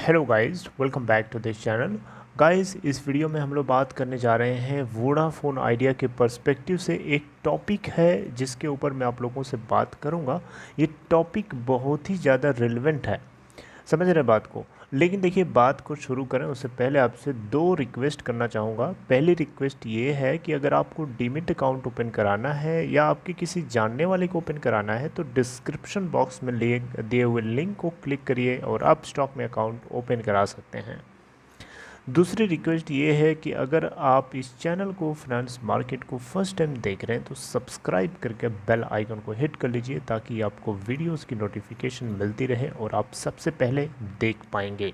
Hello guys, welcome back to this channel. Guys, इस video में हम लोग बात करने जा रहे हैं वोडाफोन आइडिया के पर्सपेक्टिव से। एक टॉपिक है जिसके ऊपर मैं आप लोगों से बात करूंगा। ये टॉपिक बहुत ही ज़्यादा रिलेवेंट है, समझ रहे बात को। लेकिन देखिए, बात को शुरू करें उससे पहले आपसे दो रिक्वेस्ट करना चाहूँगा। पहली रिक्वेस्ट ये है कि अगर आपको डीमिट अकाउंट ओपन कराना है या आपके किसी जानने वाले को ओपन कराना है तो डिस्क्रिप्शन बॉक्स में दिए हुए लिंक को क्लिक करिए और आप स्टॉक में अकाउंट ओपन करा सकते हैं। दूसरी रिक्वेस्ट ये है कि अगर आप इस चैनल को फाइनेंस मार्केट को फर्स्ट टाइम देख रहे हैं तो सब्सक्राइब करके बेल आइकन को हिट कर लीजिए ताकि आपको वीडियोस की नोटिफिकेशन मिलती रहे और आप सबसे पहले देख पाएंगे।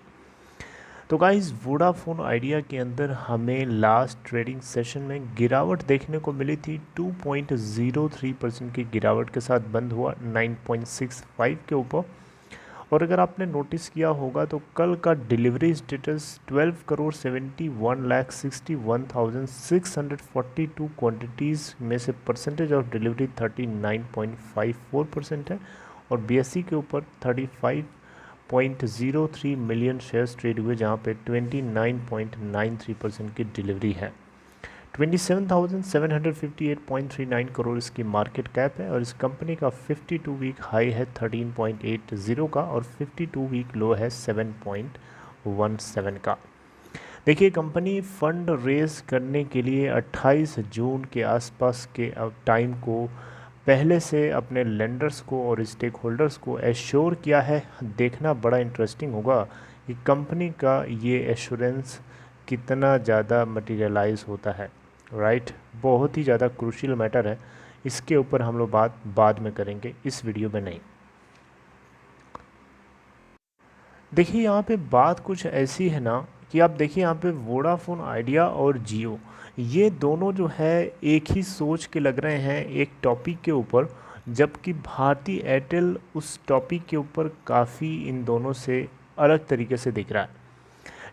तो गाइस, वोडाफोन आइडिया के अंदर हमें लास्ट ट्रेडिंग सेशन में गिरावट देखने को मिली थी। 2.03% की गिरावट के साथ बंद हुआ 9.65 के ऊपर। और अगर आपने नोटिस किया होगा तो कल का डिलीवरी स्टेटस 12,71,61,642 क्वांटिटीज़ में से परसेंटेज ऑफ डिलीवरी 39.54% है और बीएसई के ऊपर 35.03 मिलियन शेयर्स ट्रेड हुए जहां पे 29.93% की डिलीवरी है। 27,758.39 करोड़ इसकी मार्केट कैप है और इस कंपनी का 52 वीक हाई है 13.80 का और 52 वीक लो है 7.17 का। देखिए, कंपनी फंड रेज करने के लिए 28 जून के आसपास के टाइम को पहले से अपने लेंडर्स को और स्टेक होल्डर्स को एश्योर किया है। देखना बड़ा इंटरेस्टिंग होगा कि कंपनी का ये एश्योरेंस कितना ज़्यादा मटीरियलाइज होता है। राइट, बहुत ही ज़्यादा क्रूशियल मैटर है। इसके ऊपर हम लोग बात बाद में करेंगे, इस वीडियो में नहीं। देखिए, यहाँ पे बात कुछ ऐसी है ना कि आप देखिए यहाँ पे वोडाफोन आइडिया और जियो, ये दोनों जो है एक ही सोच के लग रहे हैं एक टॉपिक के ऊपर, जबकि भारती एयरटेल उस टॉपिक के ऊपर काफ़ी इन दोनों से अलग तरीके से दिख रहा है।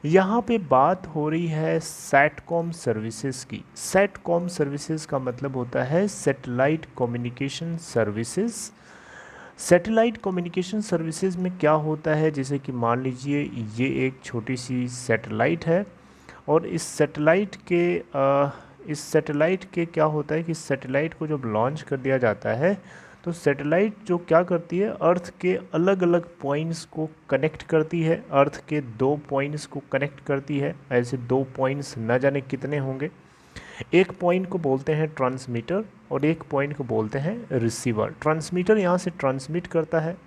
यहाँ पे बात हो रही है सैटकॉम सर्विसेज की। सैटकॉम सर्विसेज का मतलब होता है satellite communication services. Satellite communication services में क्या होता है, जैसे कि मान लीजिए ये एक छोटी सी सैटेलाइट है और इस सैटेलाइट के क्या होता है कि सैटेलाइट को जब लॉन्च कर दिया जाता है तो सैटेलाइट जो क्या करती है, अर्थ के अलग अलग पॉइंट्स को कनेक्ट करती है। अर्थ के 2 पॉइंट्स को कनेक्ट करती है। ऐसे 2 पॉइंट्स न जाने कितने होंगे। एक पॉइंट को बोलते हैं ट्रांसमीटर और एक पॉइंट को बोलते हैं रिसीवर। ट्रांसमीटर यहाँ से ट्रांसमिट करता है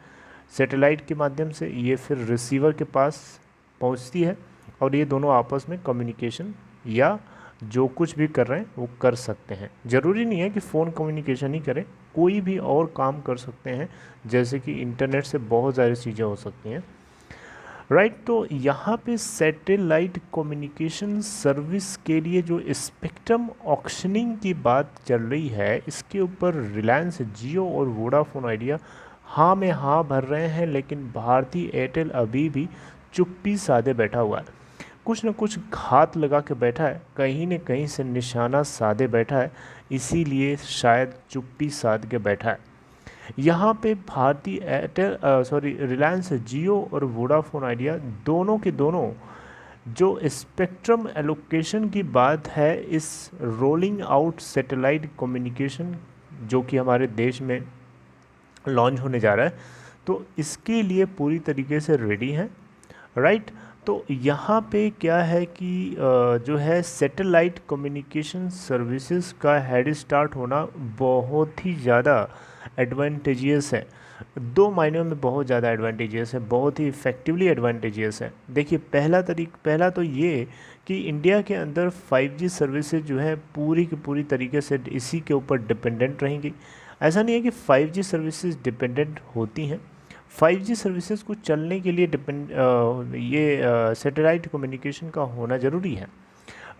सैटेलाइट के माध्यम से, ये फिर रिसीवर के पास पहुँचती है और ये दोनों आपस में कम्युनिकेशन या जो कुछ भी कर रहे हैं वो कर सकते हैं। ज़रूरी नहीं है कि फ़ोन कम्युनिकेशन ही करें, कोई भी और काम कर सकते हैं, जैसे कि इंटरनेट से बहुत सारी चीज़ें हो सकती हैं। राइट, तो यहाँ पे सैटेलाइट कम्युनिकेशन सर्विस के लिए जो स्पेक्ट्रम ऑक्शनिंग की बात चल रही है, इसके ऊपर रिलायंस जियो और वोडाफोन आइडिया हाँ में हाँ भर रहे हैं, लेकिन भारती एयरटेल अभी भी चुप्पी साधे बैठा हुआ है। कुछ न कुछ घात लगा के बैठा है, कहीं न कहीं से निशाना साधे बैठा है, इसीलिए शायद चुप्पी साध के बैठा है। यहाँ पे भारती एयरटेल रिलायंस जियो और वोडाफोन आइडिया दोनों के दोनों जो स्पेक्ट्रम एलोकेशन की बात है, इस रोलिंग आउट सैटेलाइट कम्युनिकेशन जो कि हमारे देश में लॉन्च होने जा रहा है, तो इसके लिए पूरी तरीके से रेडी हैं। राइट, तो यहाँ पे क्या है कि जो है सैटेलाइट कम्युनिकेशन सर्विसेज का हेड स्टार्ट होना बहुत ही ज़्यादा एडवांटेजियस है। 2 मायनों में बहुत ज़्यादा एडवांटेजियस है, बहुत ही इफ़ेक्टिवली एडवांटेजियस है। देखिए, पहला तो ये कि इंडिया के अंदर 5G सर्विसेज जो है पूरी की पूरी तरीके से इसी के ऊपर डिपेंडेंट रहेंगी। ऐसा नहीं है कि 5G सर्विसेज डिपेंडेंट होती हैं। 5G सर्विसेज को चलने के लिए सैटेलाइट कम्युनिकेशन का होना ज़रूरी है।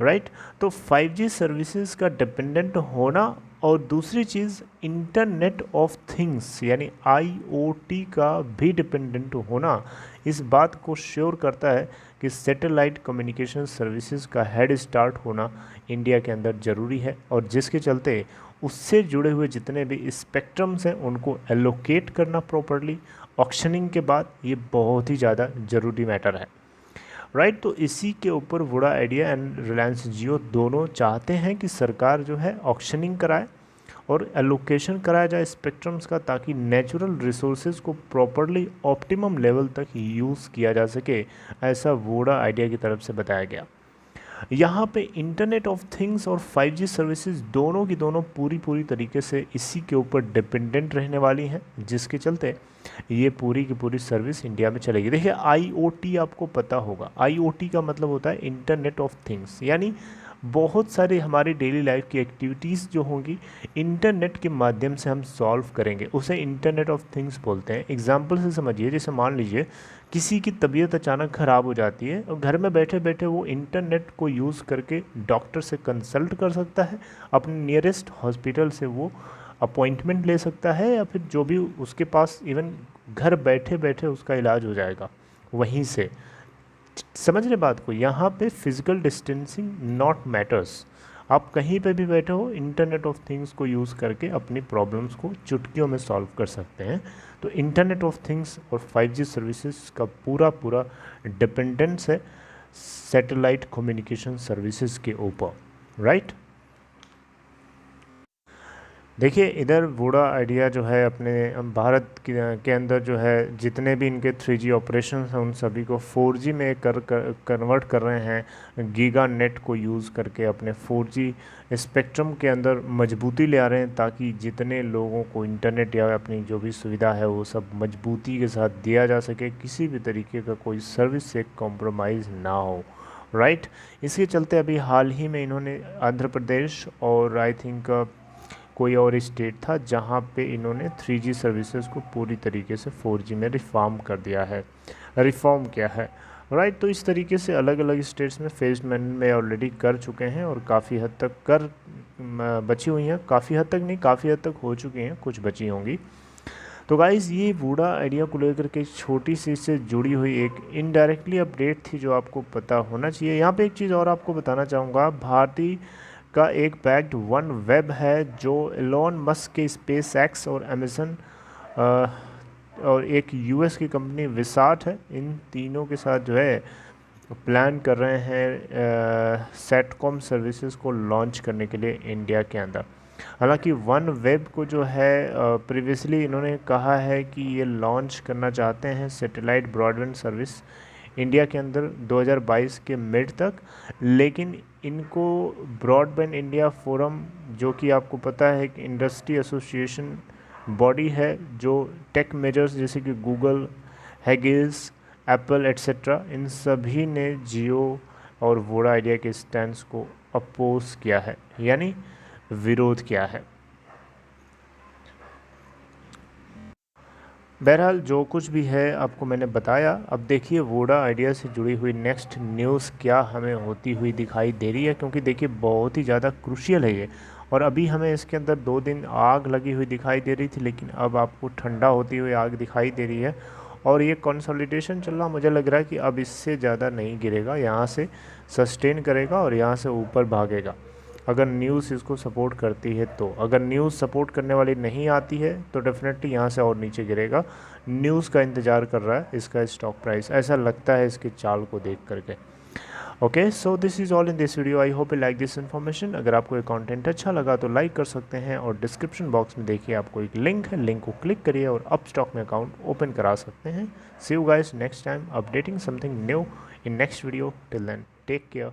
राइट, तो 5G सर्विसेज का डिपेंडेंट होना और दूसरी चीज़ इंटरनेट ऑफ थिंग्स यानी IoT का भी डिपेंडेंट होना इस बात को श्योर करता है कि सैटेलाइट कम्युनिकेशन सर्विसेज का हेड स्टार्ट होना इंडिया के अंदर ज़रूरी है, और जिसके चलते उससे जुड़े हुए जितने भी स्पेक्ट्रम्स हैं उनको एलोकेट करना प्रॉपरली ऑक्शनिंग के बाद, ये बहुत ही ज़्यादा ज़रूरी मैटर है। राइट। तो इसी के ऊपर वोडा आइडिया एंड रिलायंस जियो दोनों चाहते हैं कि सरकार जो है ऑक्शनिंग कराए और एलोकेशन कराया जाए स्पेक्ट्रम्स का, ताकि नेचुरल रिसोर्सेज को प्रॉपरली ऑप्टिमम लेवल तक यूज़ किया जा सके, ऐसा वोडा आइडिया की तरफ से बताया गया। यहाँ पे इंटरनेट ऑफ थिंग्स और 5G सर्विसेज दोनों की दोनों पूरी तरीके से इसी के ऊपर डिपेंडेंट रहने वाली हैं, जिसके चलते ये पूरी की पूरी सर्विस इंडिया में चलेगी। देखिए IoT आपको पता होगा, IoT का मतलब होता है इंटरनेट ऑफ थिंग्स, यानी बहुत सारे हमारी डेली लाइफ की एक्टिविटीज़ जो होंगी इंटरनेट के माध्यम से हम सॉल्व करेंगे, उसे इंटरनेट ऑफ थिंग्स बोलते हैं। एग्जाम्पल से समझिए, जैसे मान लीजिए किसी की तबीयत अचानक ख़राब हो जाती है और घर में बैठे बैठे वो इंटरनेट को यूज़ करके डॉक्टर से कंसल्ट कर सकता है, अपने नियरेस्ट हॉस्पिटल से वो अपॉइंटमेंट ले सकता है, या फिर जो भी उसके पास इवन घर बैठे बैठे उसका इलाज हो जाएगा वहीं से। समझ रहे बात को, यहाँ पे फिजिकल डिस्टेंसिंग नॉट मैटर्स, आप कहीं पे भी बैठे हो इंटरनेट ऑफ थिंग्स को यूज़ करके अपनी प्रॉब्लम्स को चुटकियों में सॉल्व कर सकते हैं। तो इंटरनेट ऑफ थिंग्स और 5G सर्विसेज का पूरा डिपेंडेंस है सैटेलाइट कम्युनिकेशन सर्विसेज के ऊपर, राइट। देखिए इधर वोडा आइडिया जो है अपने भारत के अंदर जो है जितने भी इनके 3G ऑपरेशन हैं उन सभी को 4G में कन्वर्ट कर रहे हैं, गीगा नेट को यूज़ करके अपने 4G स्पेक्ट्रम के अंदर मजबूती ले आ रहे हैं, ताकि जितने लोगों को इंटरनेट या अपनी जो भी सुविधा है वो सब मजबूती के साथ दिया जा सके, किसी भी तरीके का कोई सर्विस से कॉम्प्रोमाइज़ ना हो, राइट। इसके चलते अभी हाल ही में इन्होंने आंध्र प्रदेश और आई थिंक कोई और स्टेट था जहां पे इन्होंने 3G सर्विसेज को पूरी तरीके से 4G में रिफॉर्म किया है, राइट। तो इस तरीके से अलग अलग स्टेट्स में फेज में ऑलरेडी कर चुके हैं और काफ़ी हद तक बची हुई हैं, काफ़ी हद तक नहीं, काफ़ी हद तक हो चुकी हैं, कुछ बची होंगी। तो गाइज़ ये वोडा आइडिया को लेकर के छोटी सी इससे जुड़ी हुई एक इनडायरेक्टली अपडेट थी जो आपको पता होना चाहिए। यहाँ पे एक चीज़ और आपको बताना चाहूँगा, भारतीय का एक बैक्ड वन वेब है जो एलोन मस्क के स्पेस एक्स और अमेजन और एक US की कंपनी विसाट है, इन तीनों के साथ जो है प्लान कर रहे हैं सेटकॉम सर्विसेज को लॉन्च करने के लिए इंडिया के अंदर। हालांकि वन वेब को जो है प्रीवियसली इन्होंने कहा है कि ये लॉन्च करना चाहते हैं सैटेलाइट ब्रॉडबैंड सर्विस इंडिया के अंदर 2022 के मिड तक, लेकिन इनको ब्रॉडबैंड इंडिया फोरम, जो कि आपको पता है कि इंडस्ट्री एसोसिएशन बॉडी है जो टेक मेजर्स जैसे कि गूगल, हैगिल्स, एप्पल एट्सेट्रा, इन सभी ने जियो और वोडा आइडिया के स्टैंड्स को अपोज किया है, यानी विरोध किया है। बहरहाल जो कुछ भी है आपको मैंने बताया। अब देखिए वोडा आइडिया से जुड़ी हुई नेक्स्ट न्यूज़ क्या हमें होती हुई दिखाई दे रही है, क्योंकि देखिए बहुत ही ज़्यादा क्रूशियल है ये, और अभी हमें इसके अंदर 2 दिन आग लगी हुई दिखाई दे रही थी, लेकिन अब आपको ठंडा होती हुई आग दिखाई दे रही है, और ये कंसोलिडेशन चल रहा, मुझे लग रहा है कि अब इससे ज़्यादा नहीं गिरेगा, यहाँ से सस्टेन करेगा और यहाँ से ऊपर भागेगा, अगर न्यूज़ इसको सपोर्ट करती है तो। अगर न्यूज़ सपोर्ट करने वाली नहीं आती है तो डेफिनेटली यहाँ से और नीचे गिरेगा। न्यूज़ का इंतज़ार कर रहा है इसका स्टॉक प्राइस, ऐसा लगता है इसके चाल को देख करके। Okay, so this is all in this video. I hope you like this information. अगर आपको ये कंटेंट अच्छा लगा तो लाइक कर सकते हैं, और डिस्क्रिप्शन बॉक्स में देखिए आपको एक लिंक है, लिंक को क्लिक करिए और अप स्टॉक में अकाउंट ओपन करा सकते हैं। See you guys next time updating something new in next video. Till then take care.